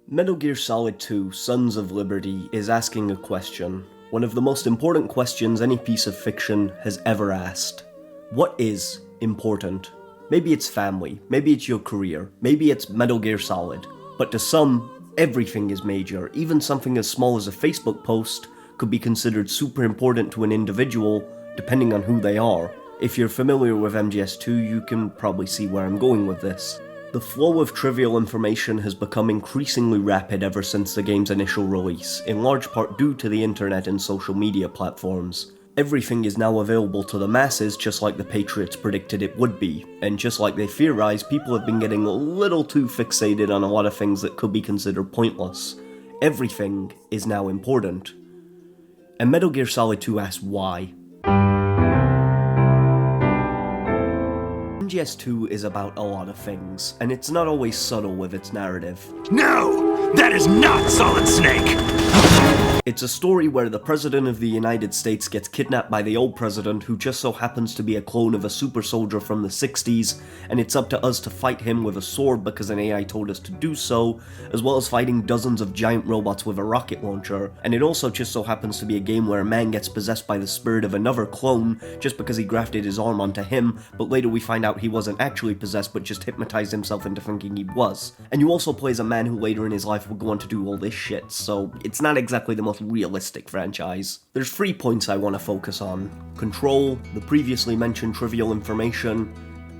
Metal Gear Solid 2: Sons of Liberty is asking a question, one of the most important questions any piece of fiction has ever asked. What is important? Maybe it's family, maybe it's your career, maybe it's Metal Gear Solid, but to some, everything is major. Even something as small as a Facebook post could be considered super important to an individual, depending on who they are. If you're familiar with MGS2, you can probably see where I'm going with this. The flow of trivial information has become increasingly rapid ever since the game's initial release, in large part due to the internet and social media platforms. Everything is now available to the masses just like the Patriots predicted it would be, and just like they theorized, people have been getting a little too fixated on a lot of things that could be considered pointless. Everything is now important. And Metal Gear Solid 2 asks why. MGS2 is about a lot of things, and it's not always subtle with its narrative. No! That is not Solid Snake! It's a story where the President of the United States gets kidnapped by the old president, who just so happens to be a clone of a super soldier from the 60s, and it's up to us to fight him with a sword because an AI told us to do so, as well as fighting dozens of giant robots with a rocket launcher. And it also just so happens to be a game where a man gets possessed by the spirit of another clone just because he grafted his arm onto him, but later we find out he wasn't actually possessed but just hypnotized himself into thinking he was. And you also play as a man who later in his life will go on to do all this shit, so it's not exactly the most realistic franchise. There's 3 points I want to focus on: control, the previously mentioned trivial information,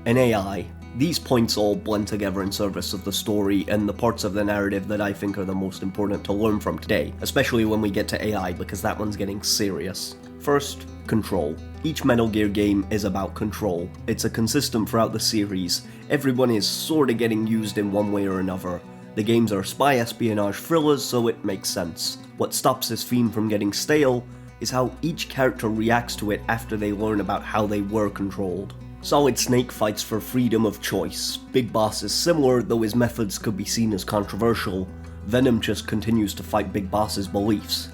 and AI. These points all blend together in service of the story and the parts of the narrative that I think are the most important to learn from today, especially when we get to AI, because that one's getting serious. First, control. Each Metal Gear game is about control. It's a consistent throughout the series. Everyone is sorta getting used in one way or another. The games are spy espionage thrillers, so it makes sense. What stops this theme from getting stale is how each character reacts to it after they learn about how they were controlled. Solid Snake fights for freedom of choice. Big Boss is similar, though his methods could be seen as controversial. Venom just continues to fight Big Boss's beliefs.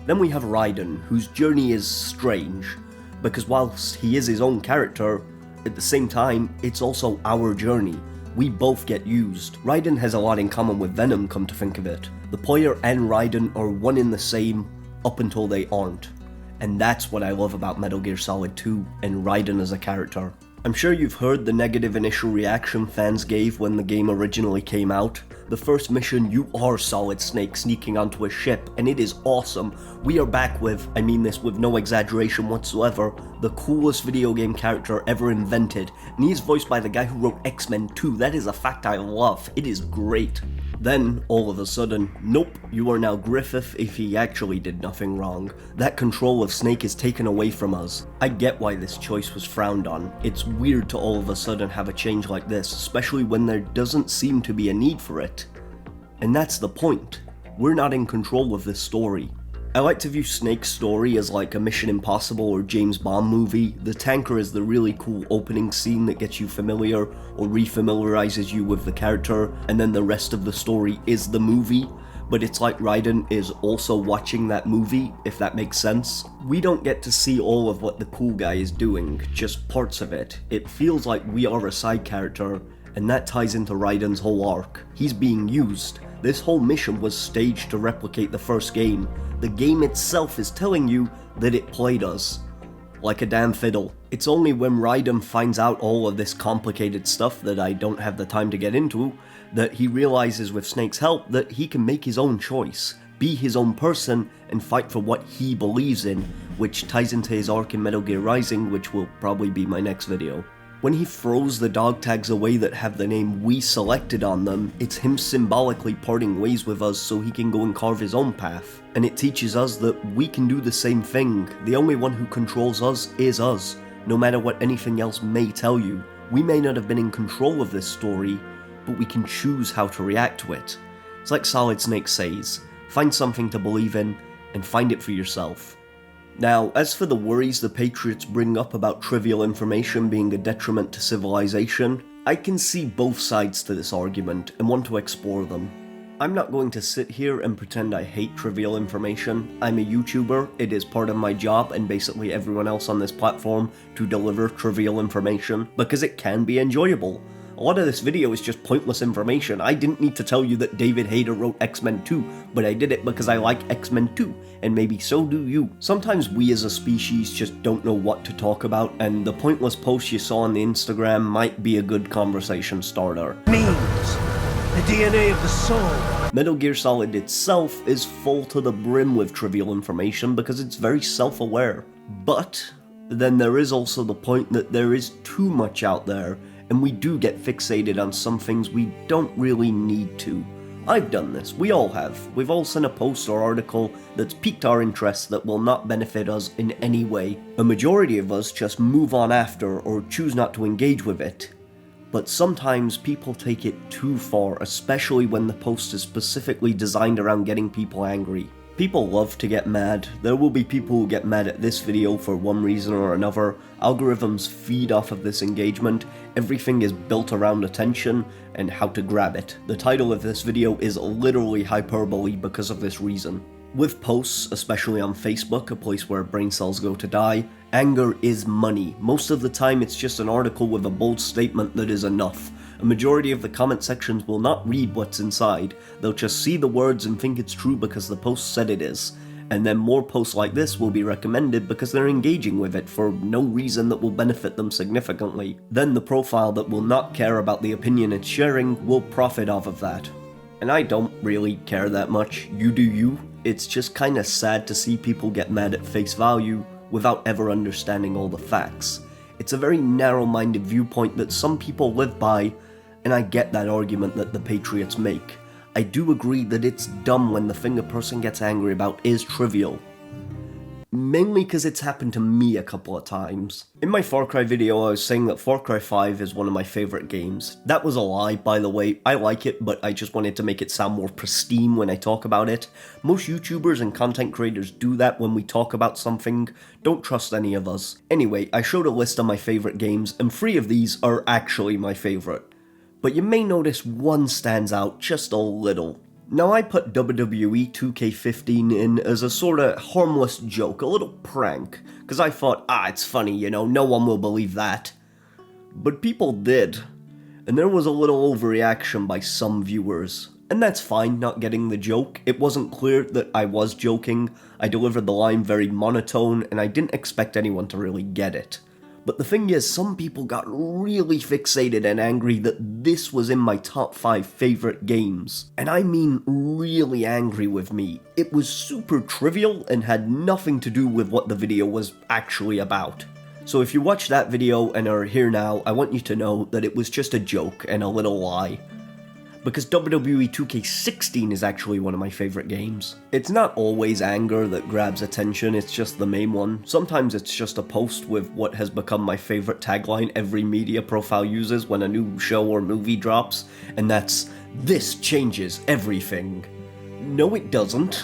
Then we have Raiden, whose journey is strange, because whilst he is his own character, at the same time, it's also our journey. We both get used. Raiden has a lot in common with Venom, come to think of it. The player and Raiden are one in the same up until they aren't. And that's what I love about Metal Gear Solid 2 and Raiden as a character. I'm sure you've heard the negative initial reaction fans gave when the game originally came out. The first mission, you are Solid Snake sneaking onto a ship, and it is awesome. We are back with, I mean this with no exaggeration whatsoever, the coolest video game character ever invented, and he is voiced by the guy who wrote X-Men 2. That is a fact I love. It is great. Then, all of a sudden, nope, you are now Griffith if he actually did nothing wrong. That control of Snake is taken away from us. I get why this choice was frowned on. It's weird to all of a sudden have a change like this, especially when there doesn't seem to be a need for it. And that's the point. We're not in control of this story. I like to view Snake's story as like a Mission Impossible or James Bond movie. The tanker is the really cool opening scene that gets you familiar or refamiliarizes you with the character, and then the rest of the story is the movie. But it's like Raiden is also watching that movie, if that makes sense. We don't get to see all of what the cool guy is doing, just parts of it. It feels like we are a side character, and that ties into Raiden's whole arc. He's being used. This whole mission was staged to replicate the first game. The game itself is telling you that it played us. Like a damn fiddle. It's only when Raiden finds out all of this complicated stuff that I don't have the time to get into, that he realizes with Snake's help that he can make his own choice, be his own person, and fight for what he believes in, which ties into his arc in Metal Gear Rising, which will probably be my next video. When he throws the dog tags away that have the name we selected on them, it's him symbolically parting ways with us so he can go and carve his own path. And it teaches us that we can do the same thing. The only one who controls us is us, no matter what anything else may tell you. We may not have been in control of this story, but we can choose how to react to it. It's like Solid Snake says, find something to believe in, and find it for yourself. Now, as for the worries the Patriots bring up about trivial information being a detriment to civilization, I can see both sides to this argument and want to explore them. I'm not going to sit here and pretend I hate trivial information. I'm a YouTuber, it is part of my job and basically everyone else on this platform to deliver trivial information, because it can be enjoyable. A lot of this video is just pointless information. I didn't need to tell you that David Hayter wrote X-Men 2, but I did it because I like X-Men 2, and maybe so do you. Sometimes we as a species just don't know what to talk about, and the pointless post you saw on the Instagram might be a good conversation starter. Means the DNA of the soul. Metal Gear Solid itself is full to the brim with trivial information because it's very self-aware. But then there is also the point that there is too much out there, and we do get fixated on some things we don't really need to. I've done this, we all have. We've all sent a post or article that's piqued our interest that will not benefit us in any way. A majority of us just move on after or choose not to engage with it. But sometimes people take it too far, especially when the post is specifically designed around getting people angry. People love to get mad. There will be people who get mad at this video for one reason or another. Algorithms feed off of this engagement. Everything is built around attention and how to grab it. The title of this video is literally hyperbole because of this reason. With posts, especially on Facebook, a place where brain cells go to die, anger is money. Most of the time it's just an article with a bold statement that is enough. A majority of the comment sections will not read what's inside, they'll just see the words and think it's true because the post said it is. And then more posts like this will be recommended because they're engaging with it for no reason that will benefit them significantly. Then the profile that will not care about the opinion it's sharing will profit off of that. And I don't really care that much, you do you. It's just kinda sad to see people get mad at face value without ever understanding all the facts. It's a very narrow-minded viewpoint that some people live by, and I get that argument that the Patriots make. I do agree that it's dumb when the thing a person gets angry about is trivial. Mainly because it's happened to me a couple of times. In my Far Cry video I was saying that Far Cry 5 is one of my favorite games. That was a lie, by the way. I like it, but I just wanted to make it sound more pristine when I talk about it. Most YouTubers and content creators do that when we talk about something. Don't trust any of us. Anyway, I showed a list of my favorite games, and 3 of these are actually my favorite. But you may notice one stands out just a little. Now I put WWE 2K15 in as a sorta harmless joke, a little prank, cause I thought, it's funny, you know, no one will believe that. But people did, and there was a little overreaction by some viewers. And that's fine, not getting the joke. It wasn't clear that I was joking, I delivered the line very monotone, and I didn't expect anyone to really get it. But the thing is, some people got really fixated and angry that this was in my top 5 favorite games. And I mean really angry with me. It was super trivial and had nothing to do with what the video was actually about. So if you watched that video and are here now, I want you to know that it was just a joke and a little lie. Because WWE 2K16 is actually one of my favorite games. It's not always anger that grabs attention, it's just the main one. Sometimes it's just a post with what has become my favorite tagline every media profile uses when a new show or movie drops, and that's, "This changes everything." No, it doesn't.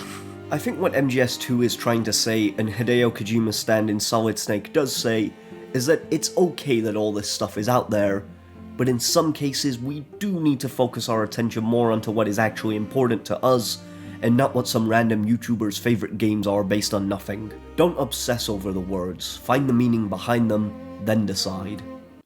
I think what MGS2 is trying to say, and Hideo Kojima's stand in Solid Snake does say, is that it's okay that all this stuff is out there, but in some cases we do need to focus our attention more onto what is actually important to us, and not what some random YouTuber's favorite games are based on nothing. Don't obsess over the words, find the meaning behind them, then decide.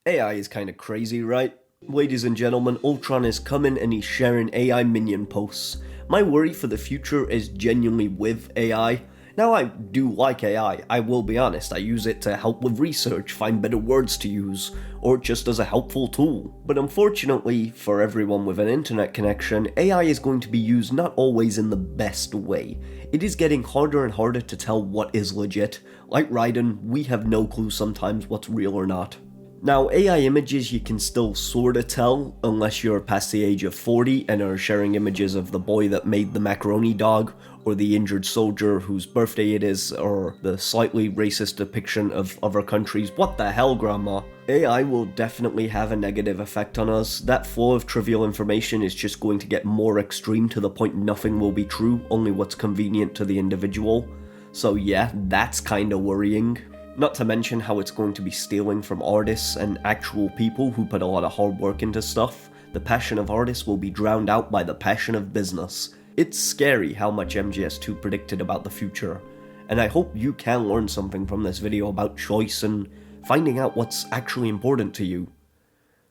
AI is kinda crazy, right? Ladies and gentlemen, Ultron is coming and he's sharing AI minion posts. My worry for the future is genuinely with AI. Now I do like AI, I will be honest, I use it to help with research, find better words to use, or just as a helpful tool. But unfortunately, for everyone with an internet connection, AI is going to be used not always in the best way. It is getting harder and harder to tell what is legit. Like Raiden, we have no clue sometimes what's real or not. Now, AI images you can still sorta tell, unless you're past the age of 40 and are sharing images of the boy that made the macaroni dog, or the injured soldier whose birthday it is, or the slightly racist depiction of other countries. What the hell, Grandma? AI will definitely have a negative effect on us. That flow of trivial information is just going to get more extreme to the point nothing will be true, only what's convenient to the individual. So yeah, that's kinda worrying. Not to mention how it's going to be stealing from artists and actual people who put a lot of hard work into stuff. The passion of artists will be drowned out by the passion of business. It's scary how much MGS2 predicted about the future, and I hope you can learn something from this video about choice and finding out what's actually important to you.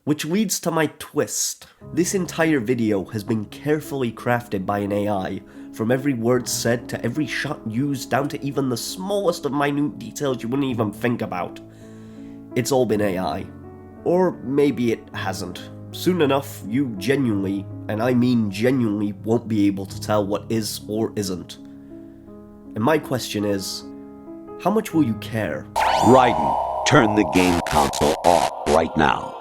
Which leads to my twist. This entire video has been carefully crafted by an AI, from every word said to every shot used down to even the smallest of minute details you wouldn't even think about. It's all been AI. Or maybe it hasn't. Soon enough, you genuinely, and I mean genuinely, won't be able to tell what is or isn't. And my question is, how much will you care? Raiden, turn the game console off right now.